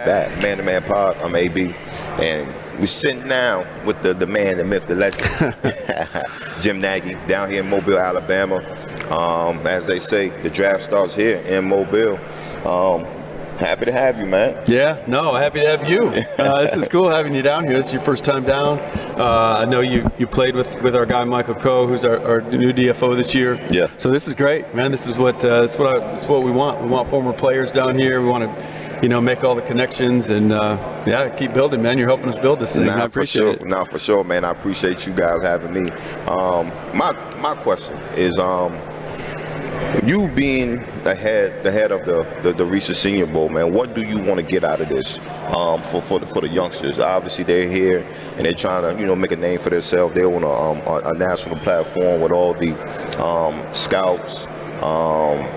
Back, Man-to-Man Pod. I'm AB, and we're sitting down with the man, the myth, the legend, Jim Nagy, down here in Mobile, Alabama. As they say, the draft starts here in Mobile. Happy to have you, man. Yeah, no, happy to have you. This is cool having you down here. This is your first time down. I know you played with our guy Michael Coe, who's our new DFO this year. Yeah. So this is great, man. This is what we want. We want former players down here. We want to, make all the connections and keep building, man. You're helping us build this thing. I appreciate it. No, for sure, man. I appreciate you guys having me. My question is, you being the head of the Reese Senior Bowl, man, what do you want to get out of this for the youngsters? Obviously, they're here and they're trying to make a name for themselves. They're on a national platform with all the scouts.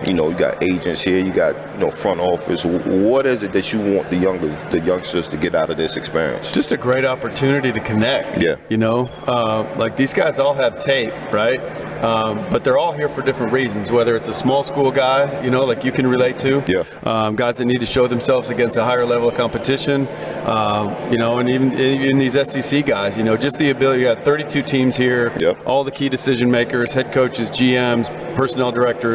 You got agents here, you got front office. What is it that you want the youngsters to get out of this experience? Just a great opportunity to connect. Yeah. Like these guys all have tape, right? But they're all here for different reasons. Whether it's a small school guy, like you can relate to. Yeah. Guys that need to show themselves against a higher level of competition. And even these SEC guys. Just the ability. You got 32 teams here. Yep. All the key decision makers, head coaches, GMs, personnel directors.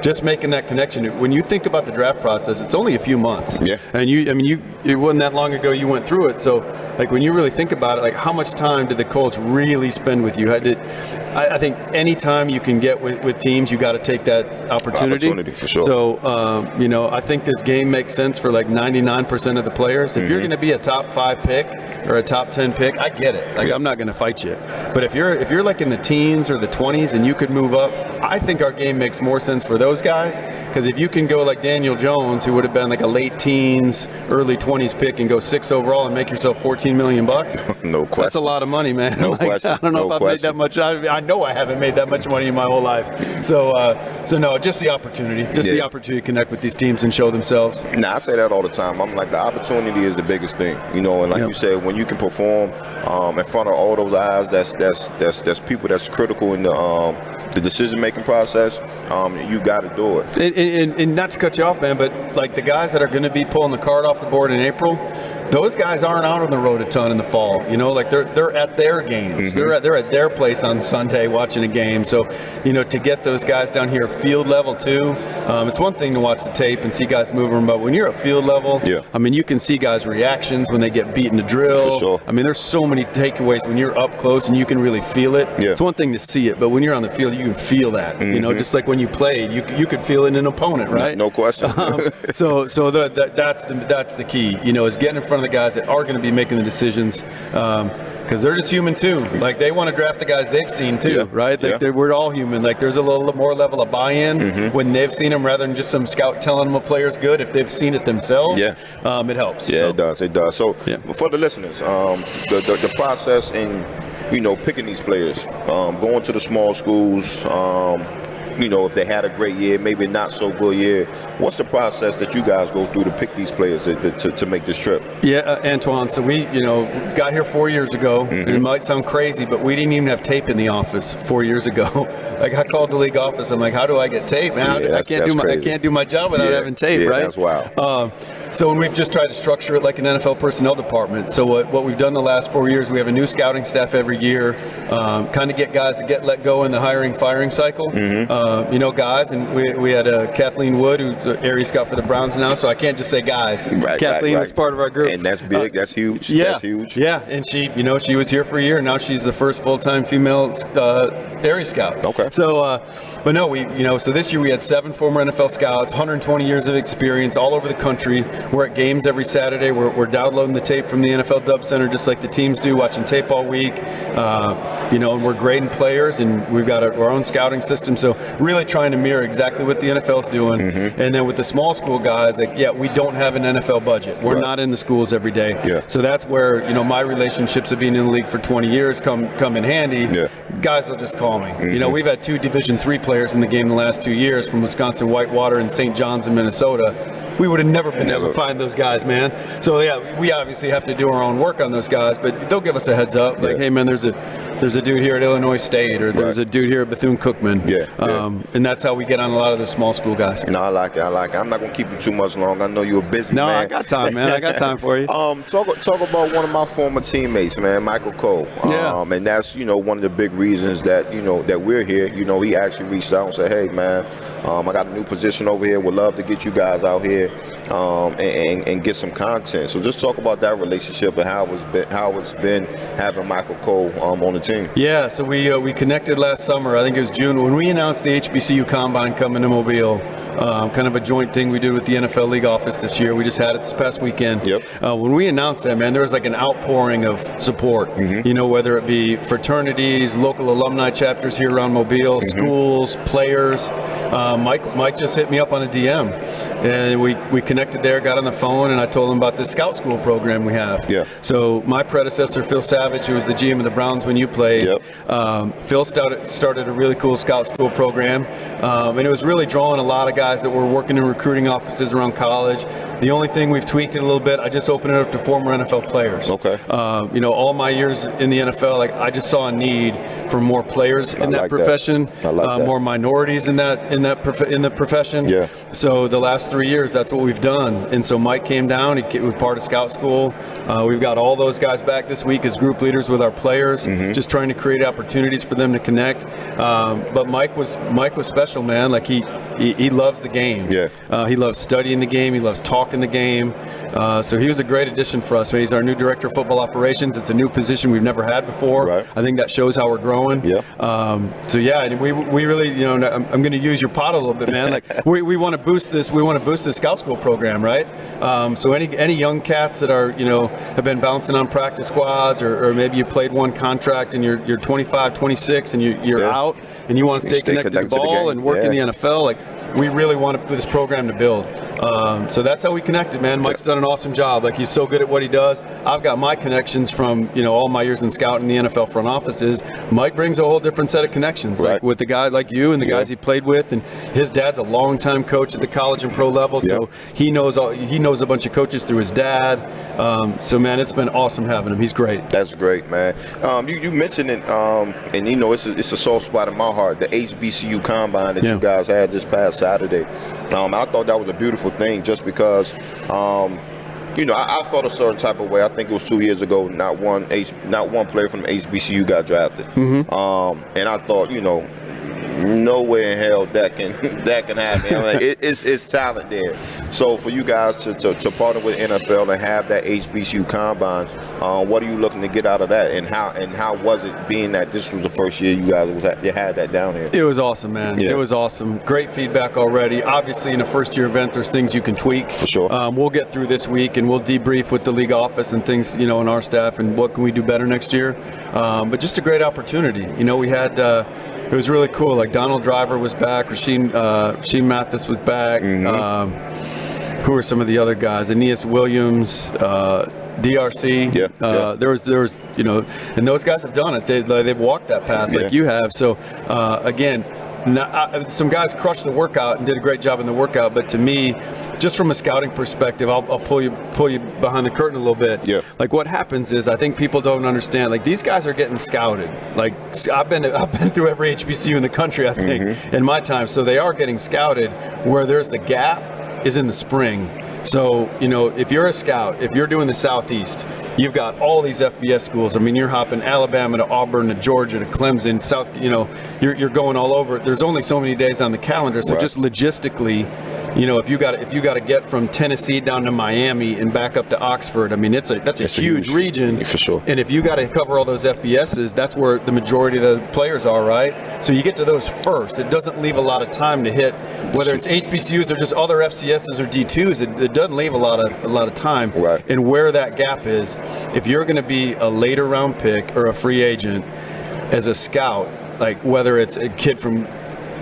Just making that connection. When you think about the draft process, it's only a few months. Yeah. And it wasn't that long ago you went through it. So, like when you really think about it, like how much time did the Colts really spend with you? I think any time you can get with teams, you got to take that opportunity. For sure. So, I think this game makes sense for like 99% of the players. If you're going to be a top 5 pick or a top 10 pick, I get it. Like I'm not going to fight you. But if you're like in the teens or the 20s and you could move up, I think our game makes more sense for those guys, because if you can go like Daniel Jones, who would have been like a late teens, early 20s pick, and go 6 overall and make yourself $14 million, no question. That's a lot of money, man. No question. I don't know if I've made that much. I know I haven't made that much money in my whole life. So no, just the opportunity, the opportunity to connect with these teams and show themselves. Nah, I say that all the time. I'm like, the opportunity is the biggest thing, and like you said, when you can perform in front of all those eyes, that's people that's critical in the decision-making process. You got to do it. And not to cut you off, man, but like the guys that are going to be pulling the card off the board in April, those guys aren't out on the road a ton in the fall. Like they're at their games. Mm-hmm. They're at their place on Sunday watching a game. So, to get those guys down here field level too, it's one thing to watch the tape and see guys moving, but when you're at field level, you can see guys' reactions when they get beaten to drill. For sure. There's so many takeaways when you're up close and you can really feel it. Yeah. It's one thing to see it, but when you're on the field, you can feel that. Just like when you played, you could feel it in an opponent, right? No question. So that's the key. Is getting in front of the guys that are going to be making the decisions, because they're just human too. Like they want to draft the guys they've seen too, right? Like we're all human. Like there's a little more level of buy-in when they've seen them, rather than just some scout telling them a player's good. If they've seen it themselves, it helps. Yeah, it does. So for the listeners, the process in picking these players, going to the small schools. If they had a great year, maybe not so good year, what's the process that you guys go through to pick these players to make this trip? Yeah, Antoine, so we, got here 4 years ago, and it might sound crazy, but we didn't even have tape in the office 4 years ago. Like I called the league office, I'm like, how do I get tape, man? I can't do my job without having tape, right? That's wild. So we've just tried to structure it like an NFL personnel department. So what we've done the last 4 years, we have a new scouting staff every year, kind of get guys to get let go in the hiring-firing cycle. Guys, and we had Kathleen Wood, who's the area scout for the Browns now, so I can't just say guys. Kathleen is part of our group. And that's big, that's huge. Yeah, that's huge. Yeah, and she was here for a year, and now she's the first full-time female area scout. Okay. So, but no, so this year we had 7 former NFL scouts, 120 years of experience all over the country. We're at games every Saturday. We're downloading the tape from the NFL Dub Center just like the teams do, watching tape all week. And we're grading players, and we've got our own scouting system. So really trying to mirror exactly what the NFL's doing. And then with the small school guys, we don't have an NFL budget. We're not in the schools every day. Yeah. So that's where, my relationships of being in the league for 20 years come in handy. Yeah. Guys will just call me. We've had 2 Division III players in the game the last 2 years from Wisconsin Whitewater and St. John's in Minnesota. We would have never been able to find those guys, man. So we obviously have to do our own work on those guys, but they'll give us a heads up. Like, hey man, there's there's a dude here at Illinois State, or there's a dude here at Bethune-Cookman. And that's how we get on a lot of the small school guys. No, I like it. I'm not going to keep you too much long. I know you're a busy man. No, I got time, man. I got time for you. Talk about one of my former teammates, man, Michael Cole. And that's, one of the big reasons that, that we're here. He actually reached out and said, hey, man, I got a new position over here. Would love to get you guys out here and get some content. So just talk about that relationship and how it's been having Michael Cole on the team. Yeah, so we connected last summer. I think it was June when we announced the HBCU Combine coming to Mobile. Kind of a joint thing we did with the NFL League office this year. We just had it this past weekend. When we announced that, man, there was like an outpouring of support. Whether it be fraternities, local alumni chapters here around Mobile, schools, players. Mike just hit me up on a DM, and we connected there, got on the phone, and I told him about this scout school program we have. So my predecessor, Phil Savage, who was the GM of the Browns when you played, Phil started a really cool scout school program, and it was really drawing a lot of guys that were working in recruiting offices around college. The only thing we've tweaked it a little bit, I just opened it up to former NFL players. All my years in the NFL, I just saw a need for more players in that profession, more minorities in the profession. So the last 3 years, that's what we've done. And so Mike came down. He was part of Scout School. We've got all those guys back this week as group leaders with our players, just trying to create opportunities for them to connect. But Mike was special, man. Like he loves the game. He loves studying the game. He loves talking the game. So he was a great addition for us. He's our new director of football operations. It's a new position we've never had before. I think that shows how we're growing. So we really, I'm going to use your pot a little bit, man. Like we want to boost this. We want to boost the Scout School program, right? So any young cats that are, have been bouncing on practice squads, or maybe you played one contract and you're 25, 26, and you're out, and you want to stay connected to the ball and work in the NFL. Like we really want this program to build. So that's how we connected, man. Mike's done an awesome job. Like he's so good at what he does. I've got my connections from all my years in scout in the NFL front offices. Mike brings a whole different set of connections, like with the guy like you and the guys he played with, and his dad's a longtime coach at the college and pro level, so he knows a bunch of coaches through his dad. So man, it's been awesome having him. He's great. That's great, man. You mentioned it, and it's a soft spot in my heart. The HBCU Combine that you guys had this past Saturday. I thought that was a beautiful thing, just because I felt a certain type of way. I think it was 2 years ago. Not one player from the HBCU got drafted, and I thought, nowhere in hell that can happen. It's talent there. So for you guys to partner with NFL and have that HBCU Combine, what are you looking to get out of that, and how was it, being that this was the first year you guys had that down here? It was awesome, man. It was awesome. Great feedback already. Obviously, in a first-year event, there's things you can tweak. For sure. We'll get through this week and we'll debrief with the league office and things, and our staff, and what can we do better next year. But just a great opportunity. We had. It was really cool. Like Donald Driver was back, Rasheem Mathis was back. Who are some of the other guys? Aeneas Williams, DRC. There was, and those guys have done it. They've walked that path like you have. So again, some guys crushed the workout and did a great job in the workout. But to me, just from a scouting perspective, I'll pull you behind the curtain a little bit. Like what happens is, I think people don't understand. Like these guys are getting scouted. Like I've been through every HBCU in the country, I think, in my time. So they are getting scouted. Where there's the gap is in the spring. So, if you're a scout, if you're doing the Southeast, you've got all these FBS schools. I mean, you're hopping Alabama to Auburn to Georgia to Clemson, you're going all over. There's only so many days on the calendar. So just logistically, if you got to get from Tennessee down to Miami and back up to Oxford, I mean, that's a huge region. For sure. And if you got to cover all those FBSs, that's where the majority of the players are, right? So you get to those first. It doesn't leave a lot of time to hit, whether it's HBCUs or just other FCSs or D2s. It doesn't leave a lot of time. Right. And where that gap is, if you're going to be a later round pick or a free agent as a scout, like whether it's a kid from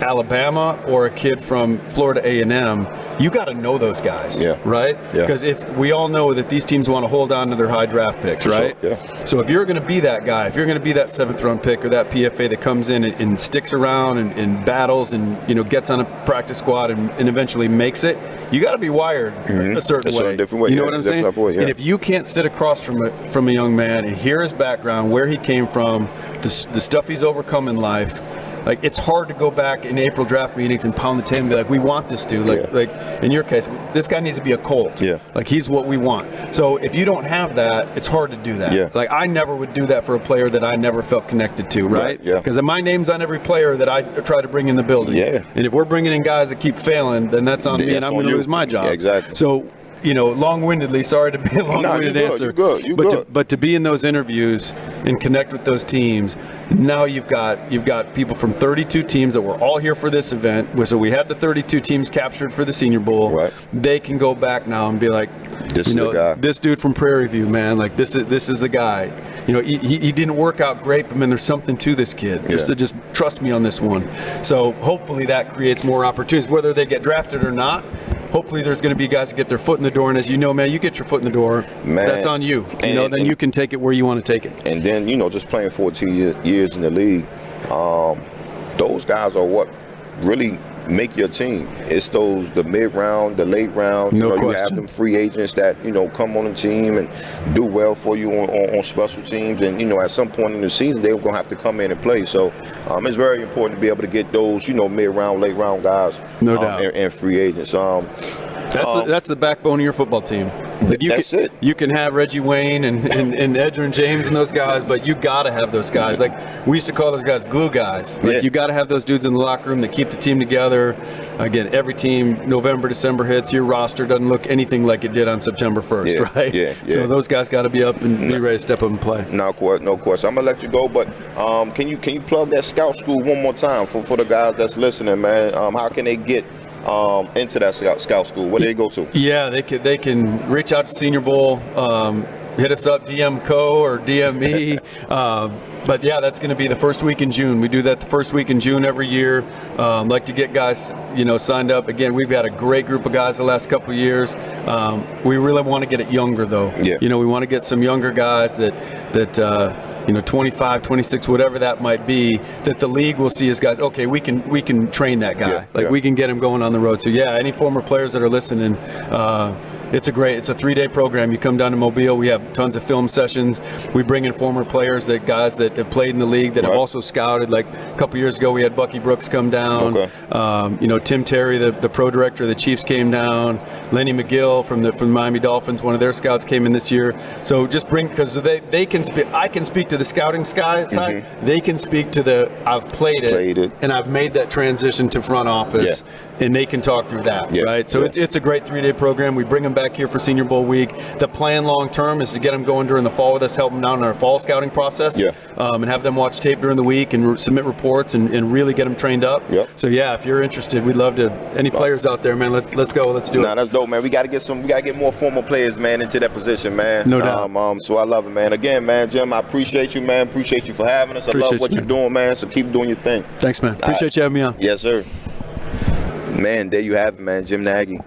Alabama or a kid from Florida A&M, you got to know those guys, right? Because we all know that these teams want to hold on to their high draft picks, right? Sure, So if you're going to be that guy, if you're going to be that 7th round pick or that PFA that comes in and sticks around and battles and gets on a practice squad and eventually makes it, you got to be wired a certain way. Different way. You know what I'm saying? And if you can't sit across from a young man and hear his background, where he came from, the stuff he's overcome in life, like, it's hard to go back in April draft meetings and pound the table and be like, we want this dude. Like in your case, this guy needs to be a Colt. Like, he's what we want. So if you don't have that, it's hard to do that. Like, I never would do that for a player that I never felt connected to, right? Because my name's on every player that I try to bring in the building. And if we're bringing in guys that keep failing, then that's on me, and I'm going to lose my job. Exactly. So, long-windedly, sorry to be a long-winded answer. You're good. But to be in those interviews and connect with those teams, now you've got people from 32 teams that were all here for this event. So we had the 32 teams captured for the Senior Bowl. Right. They can go back now and be like, this is the guy. This dude from Prairie View, man, like this is the guy. He didn't work out great, but man, there's something to this kid. Just trust me on this one. So hopefully that creates more opportunities, whether they get drafted or not. Hopefully there's going to be guys that get their foot in the door, and as you know, man, you get your foot in the door, that's on you. Then you can take it where you want to take it. And then, just playing 14 years in the league, those guys are what really make your team. It's the mid-round, the late round. No question. You have them free agents that, come on the team and do well for you on special teams. And, at some point in the season, they're going to have to come in and play. So it's very important to be able to get those, mid-round, late-round guys. No doubt. And free agents. That's the backbone of your football team. It. You can have Reggie Wayne and Edgerrin James and those guys, but you got to have those guys. Like, we used to call those guys glue guys. Like, you got to have those dudes in the locker room that keep the team together. Again, every team, November, December hits, your roster doesn't look anything like it did on September 1st, right? So those guys got to be up and be ready to step up and play. No question. I'm going to let you go, but can you plug that scout school one more time for the guys that's listening, man? How can they get into that scout school? Where do they go to? Yeah, they can reach out to Senior Bowl, hit us up, DM Co or DM me. But yeah, that's going to be the first week in June. We do that the first week in June every year. Like to get guys, signed up. Again, we've got a great group of guys the last couple of years. We really want to get it younger though. We want to get some younger guys that 25, 26, whatever that might be, that the league will see as guys, okay, we can train that guy. We can get him going on the road. So yeah, any former players that are listening, it's a 3-day program. You come down to Mobile. We have tons of film sessions. We bring in former players, guys that have played in the league that have also scouted. Like a couple years ago, we had Bucky Brooks come down. Tim Terry, the pro director of the Chiefs, came down. Lenny McGill from the Miami Dolphins, one of their scouts, came in this year. So just because they can speak. I can speak to the scouting side. They can speak to I've played it, and I've made that transition to front office. And they can talk through that, right? So it's a great 3-day program. We bring them back here for Senior Bowl week. The plan long term is to get them going during the fall with us, help them out in our fall scouting process, and have them watch tape during the week and submit reports and really get them trained up. So yeah, if you're interested, we'd love to. Any players out there, man? Let's go. Let's do it. That's dope, man. We got to get more former players, man, into that position, man. No doubt. So I love it, man. Again, man, Jim, I appreciate you, man. Appreciate you for having us. I love what you're doing, man. So keep doing your thing. Thanks, man. Appreciate you having me on. Yes, sir. Man, there you have it, man. Jim Nagy,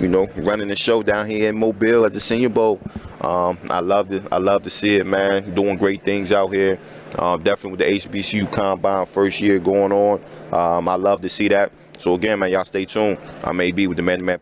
running the show down here in Mobile at the Senior Bowl. I loved it. I love to see it, man. Doing great things out here. Definitely with the HBCU Combine first year going on. I love to see that. So again, man, y'all stay tuned. I may be with the Man-to-Man.